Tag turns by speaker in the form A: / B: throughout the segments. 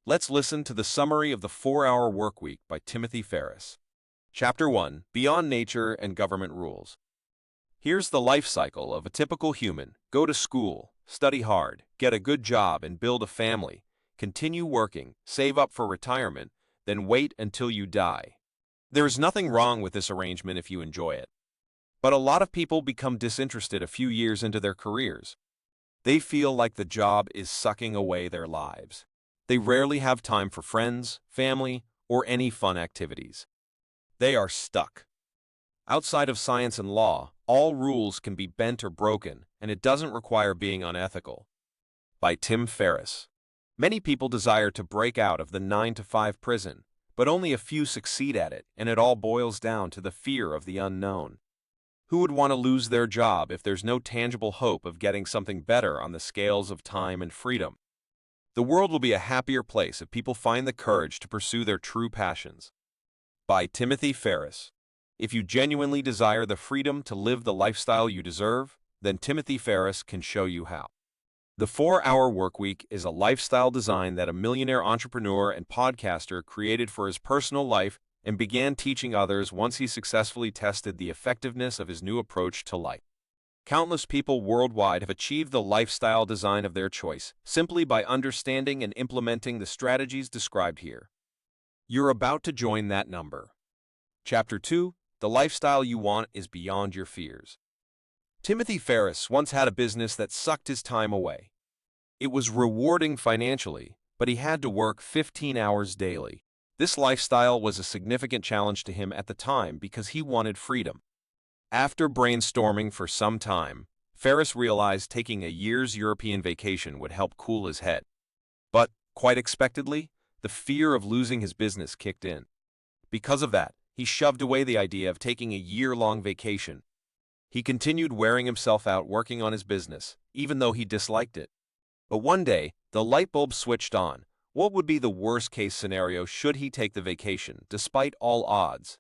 A: Let's listen to the summary of the 4-Hour Workweek by Timothy Ferriss. Chapter 1: Beyond Nature and Government Rules. Here's the life cycle of a typical human. Go to school, study hard, get a good job and build a family, continue working, save up for retirement, then wait until you die. There is nothing wrong with this arrangement if you enjoy it. But a lot of people become disinterested a few years into their careers. They feel like the job is sucking away their lives. They rarely have time for friends, family, or any fun activities. They are stuck. Outside of science and law, all rules can be bent or broken, and it doesn't require being unethical. By Tim Ferriss. Many people desire to break out of the 9-to-5 prison, but only a few succeed at it, and it all boils down to the fear of the unknown. Who would want to lose their job if there's no tangible hope of getting something better on the scales of time and freedom? The world will be a happier place if people find the courage to pursue their true passions. By Timothy Ferriss. If you genuinely desire the freedom to live the lifestyle you deserve, then Timothy Ferriss can show you how. The 4-Hour Workweek is a lifestyle design that a millionaire entrepreneur and podcaster created for his personal life and began teaching others once he successfully tested the effectiveness of his new approach to life. Countless people worldwide have achieved the lifestyle design of their choice simply by understanding and implementing the strategies described here. You're about to join that number. Chapter 2: The lifestyle you want is beyond your fears. Timothy Ferriss once had a business that sucked his time away. It was rewarding financially, but he had to work 15 hours daily. This lifestyle was a significant challenge to him at the time because he wanted freedom. After brainstorming for some time, Ferriss realized taking a year's European vacation would help cool his head. But, quite expectedly, the fear of losing his business kicked in. Because of that, he shoved away the idea of taking a year-long vacation. He continued wearing himself out working on his business, even though he disliked it. But one day, the light bulb switched on. What would be the worst-case scenario should he take the vacation, despite all odds?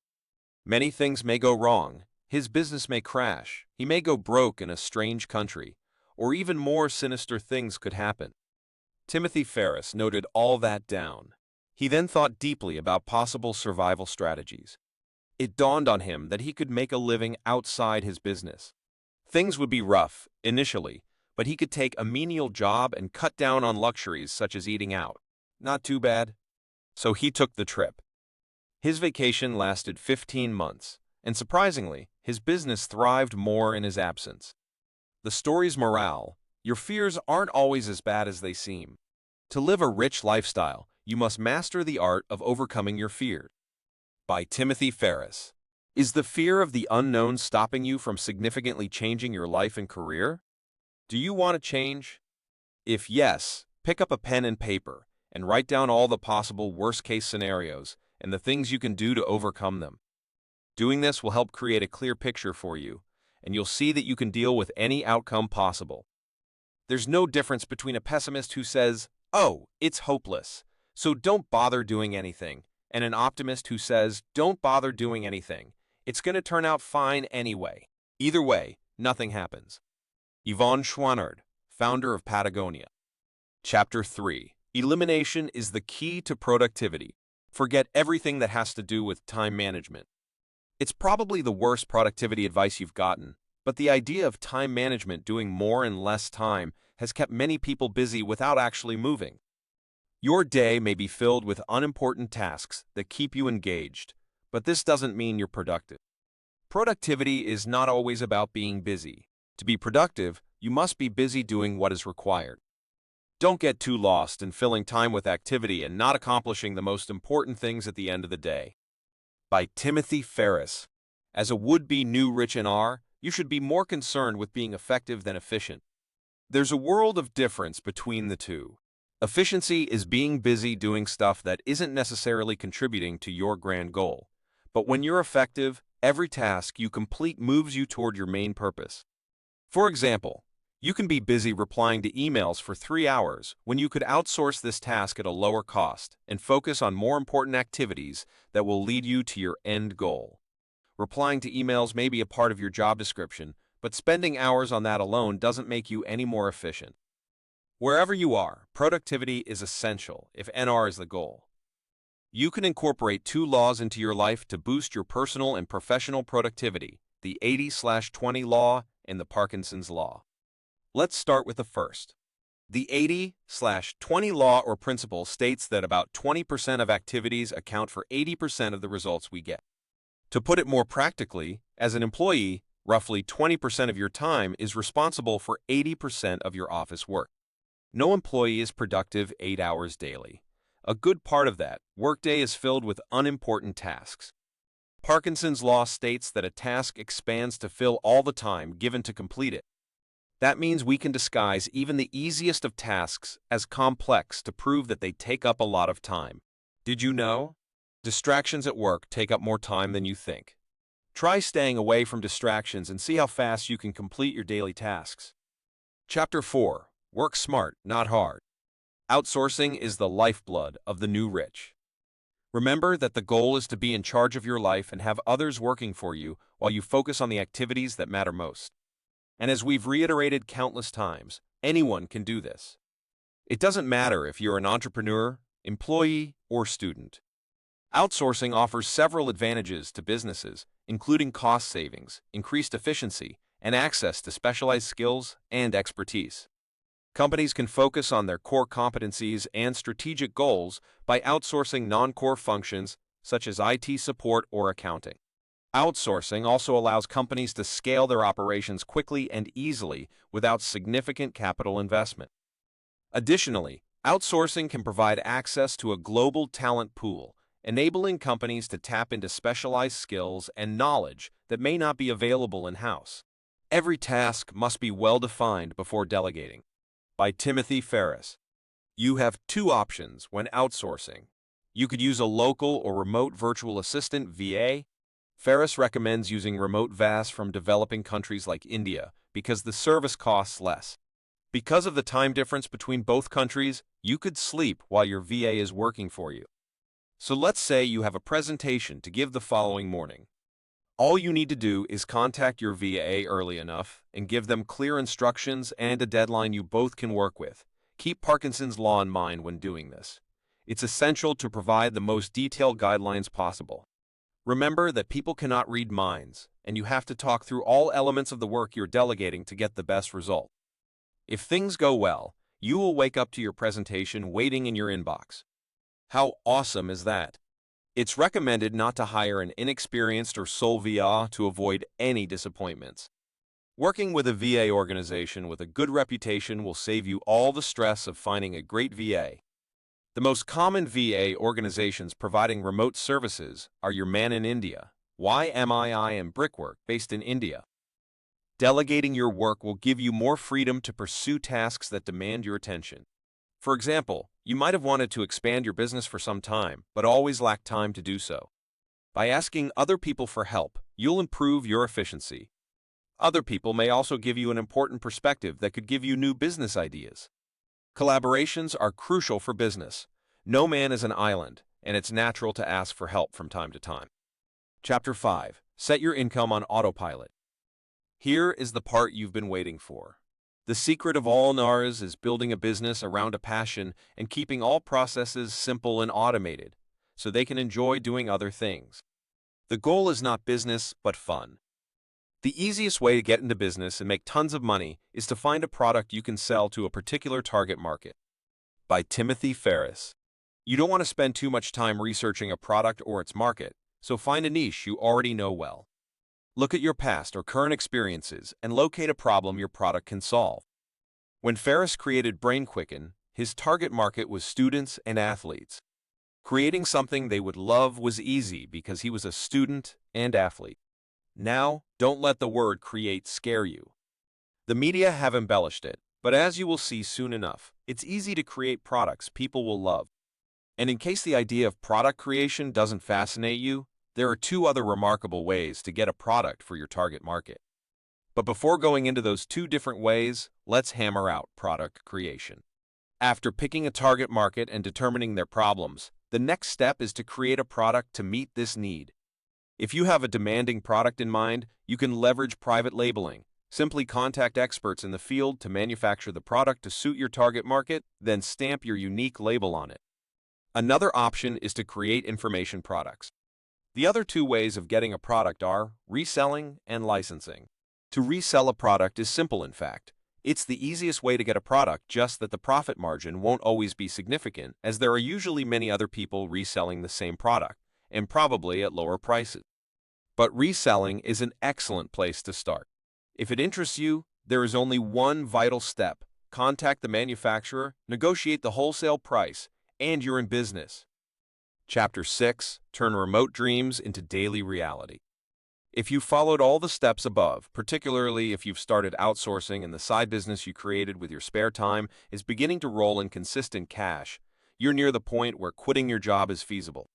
A: Many things may go wrong. His business may crash, he may go broke in a strange country, or even more sinister things could happen. Timothy Ferriss noted all that down. He then thought deeply about possible survival strategies. It dawned on him that he could make a living outside his business. Things would be rough, initially, but he could take a menial job and cut down on luxuries such as eating out. Not too bad. So he took the trip. His vacation lasted 15 months, and surprisingly, his business thrived more in his absence. The story's morale: your fears aren't always as bad as they seem. To live a rich lifestyle, you must master the art of overcoming your fears. By Timothy Ferriss. Is the fear of the unknown stopping you from significantly changing your life and career? Do you want to change? If yes, pick up a pen and paper and write down all the possible worst-case scenarios and the things you can do to overcome them. Doing this will help create a clear picture for you, and you'll see that you can deal with any outcome possible. There's no difference between a pessimist who says, "Oh, it's hopeless, so don't bother doing anything," and an optimist who says, "Don't bother doing anything. It's going to turn out fine anyway." Either way, nothing happens. Yvon Chouinard, founder of Patagonia. Chapter 3: Elimination is the key to productivity. Forget everything that has to do with time management. It's probably the worst productivity advice you've gotten, but the idea of time management, doing more in less time, has kept many people busy without actually moving. Your day may be filled with unimportant tasks that keep you engaged, but this doesn't mean you're productive. Productivity is not always about being busy. To be productive, you must be busy doing what is required. Don't get too lost in filling time with activity and not accomplishing the most important things at the end of the day. By Timothy Ferriss. As a would-be new rich NR, you should be more concerned with being effective than efficient. There's a world of difference between the two. Efficiency is being busy doing stuff that isn't necessarily contributing to your grand goal. But when you're effective, every task you complete moves you toward your main purpose. For example, you can be busy replying to emails for 3 hours when you could outsource this task at a lower cost and focus on more important activities that will lead you to your end goal. Replying to emails may be a part of your job description, but spending hours on that alone doesn't make you any more efficient. Wherever you are, productivity is essential if NR is the goal. You can incorporate two laws into your life to boost your personal and professional productivity: the 80/20 law and the Parkinson's law. Let's start with the first. The 80/20 law or principle states that about 20% of activities account for 80% of the results we get. To put it more practically, as an employee, roughly 20% of your time is responsible for 80% of your office work. No employee is productive 8 hours daily. A good part of that workday is filled with unimportant tasks. Parkinson's law states that a task expands to fill all the time given to complete it. That means we can disguise even the easiest of tasks as complex to prove that they take up a lot of time. Did you know? Distractions at work take up more time than you think. Try staying away from distractions and see how fast you can complete your daily tasks. Chapter 4. Work smart, not hard. Outsourcing is the lifeblood of the new rich. Remember that the goal is to be in charge of your life and have others working for you while you focus on the activities that matter most. And as we've reiterated countless times, anyone can do this. It doesn't matter if you're an entrepreneur, employee, or student. Outsourcing offers several advantages to businesses, including cost savings, increased efficiency, and access to specialized skills and expertise. Companies can focus on their core competencies and strategic goals by outsourcing non-core functions such as IT support or accounting. Outsourcing also allows companies to scale their operations quickly and easily without significant capital investment. Additionally, outsourcing can provide access to a global talent pool, enabling companies to tap into specialized skills and knowledge that may not be available in-house. Every task must be well-defined before delegating. By Timothy Ferriss. You have two options when outsourcing. You could use a local or remote virtual assistant (VA). Ferriss recommends using remote VAS from developing countries like India because the service costs less. Because of the time difference between both countries, you could sleep while your VA is working for you. So let's say you have a presentation to give the following morning. All you need to do is contact your VA early enough and give them clear instructions and a deadline you both can work with. Keep Parkinson's law in mind when doing this. It's essential to provide the most detailed guidelines possible. Remember that people cannot read minds, and you have to talk through all elements of the work you're delegating to get the best result. If things go well, you will wake up to your presentation waiting in your inbox. How awesome is that? It's recommended not to hire an inexperienced or sole VA to avoid any disappointments. Working with a VA organization with a good reputation will save you all the stress of finding a great VA. The most common VA organizations providing remote services are Your Man in India, YMII, and Brickwork, based in India. Delegating your work will give you more freedom to pursue tasks that demand your attention. For example, you might have wanted to expand your business for some time, but always lacked time to do so. By asking other people for help, you'll improve your efficiency. Other people may also give you an important perspective that could give you new business ideas. Collaborations are crucial for business. No man is an island, and it's natural to ask for help from time to time. Chapter 5. Set your income on autopilot. Here is the part you've been waiting for. The secret of all NARs is building a business around a passion and keeping all processes simple and automated, so they can enjoy doing other things. The goal is not business, but fun. The easiest way to get into business and make tons of money is to find a product you can sell to a particular target market. By Timothy Ferriss. You don't want to spend too much time researching a product or its market, so find a niche you already know well. Look at your past or current experiences and locate a problem your product can solve. When Ferriss created BrainQuicken, his target market was students and athletes. Creating something they would love was easy because he was a student and athlete. Now, don't let the word create scare you. The media have embellished it, but as you will see soon enough, it's easy to create products people will love. And in case the idea of product creation doesn't fascinate you, there are two other remarkable ways to get a product for your target market. But before going into those two different ways, let's hammer out product creation. After picking a target market and determining their problems, the next step is to create a product to meet this need. If you have a demanding product in mind, you can leverage private labeling, Simply contact experts in the field to manufacture the product to suit your target market, then stamp your unique label on it. Another option is to create information products. The other two ways of getting a product are reselling and licensing. To resell a product is simple, in fact. It's the easiest way to get a product, just that the profit margin won't always be significant, as there are usually many other people reselling the same product, and probably at lower prices. But reselling is an excellent place to start. If it interests you, there is only one vital step. Contact the manufacturer, negotiate the wholesale price, and you're in business. Chapter 6. Turn remote dreams into daily reality. If you followed all the steps above, particularly if you've started outsourcing and the side business you created with your spare time is beginning to roll in consistent cash, you're near the point where quitting your job is feasible.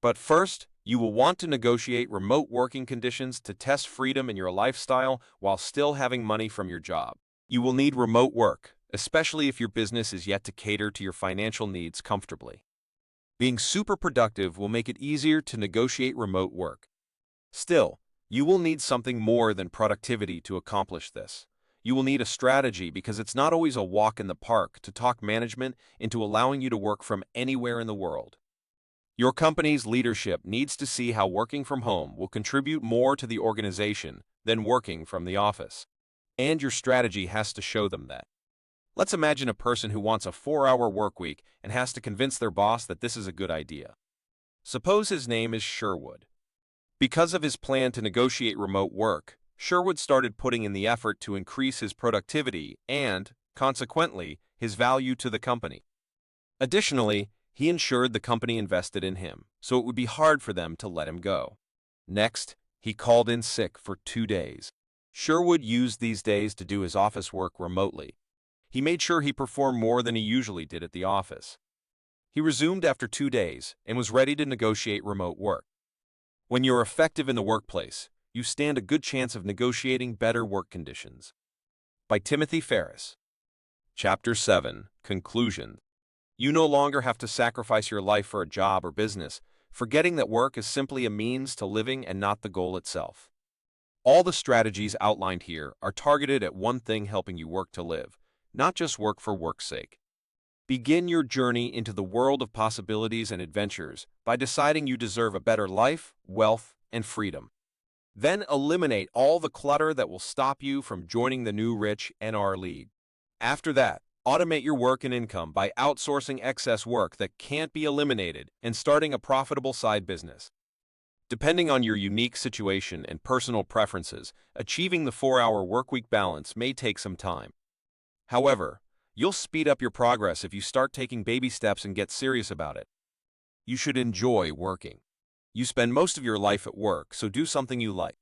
A: But first, you will want to negotiate remote working conditions to test freedom in your lifestyle while still having money from your job. You will need remote work, especially if your business is yet to cater to your financial needs comfortably. Being super productive will make it easier to negotiate remote work. Still, you will need something more than productivity to accomplish this. You will need a strategy, because it's not always a walk in the park to talk management into allowing you to work from anywhere in the world. Your company's leadership needs to see how working from home will contribute more to the organization than working from the office. And your strategy has to show them that. Let's imagine a person who wants a 4-hour workweek and has to convince their boss that this is a good idea. Suppose his name is Sherwood. Because of his plan to negotiate remote work, Sherwood started putting in the effort to increase his productivity and, consequently, his value to the company. Additionally, he ensured the company invested in him, so it would be hard for them to let him go. Next, he called in sick for 2 days. Sherwood used these days to do his office work remotely. He made sure he performed more than he usually did at the office. He resumed after 2 days and was ready to negotiate remote work. When you're effective in the workplace, you stand a good chance of negotiating better work conditions. By Timothy Ferriss. Chapter 7. Conclusion. You no longer have to sacrifice your life for a job or business, forgetting that work is simply a means to living and not the goal itself. All the strategies outlined here are targeted at one thing: helping you work to live, not just work for work's sake. Begin your journey into the world of possibilities and adventures by deciding you deserve a better life, wealth, and freedom. Then eliminate all the clutter that will stop you from joining the new rich NR League. After that, automate your work and income by outsourcing excess work that can't be eliminated and starting a profitable side business. Depending on your unique situation and personal preferences, achieving the 4-hour workweek balance may take some time. However, you'll speed up your progress if you start taking baby steps and get serious about it. You should enjoy working. You spend most of your life at work, so do something you like.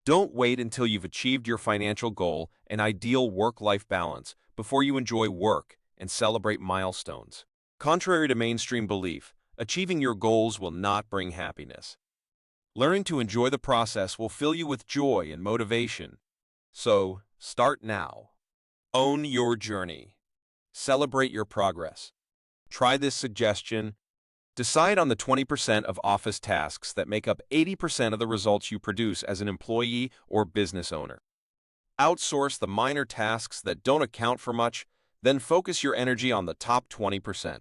A: Don't wait until you've achieved your financial goal and ideal work-life balance before you enjoy work and celebrate milestones. Contrary to mainstream belief, achieving your goals will not bring happiness. Learning to enjoy the process will fill you with joy and motivation. So, start now. Own your journey. Celebrate your progress. Try this suggestion. Decide on the 20% of office tasks that make up 80% of the results you produce as an employee or business owner. Outsource the minor tasks that don't account for much, then focus your energy on the top 20%.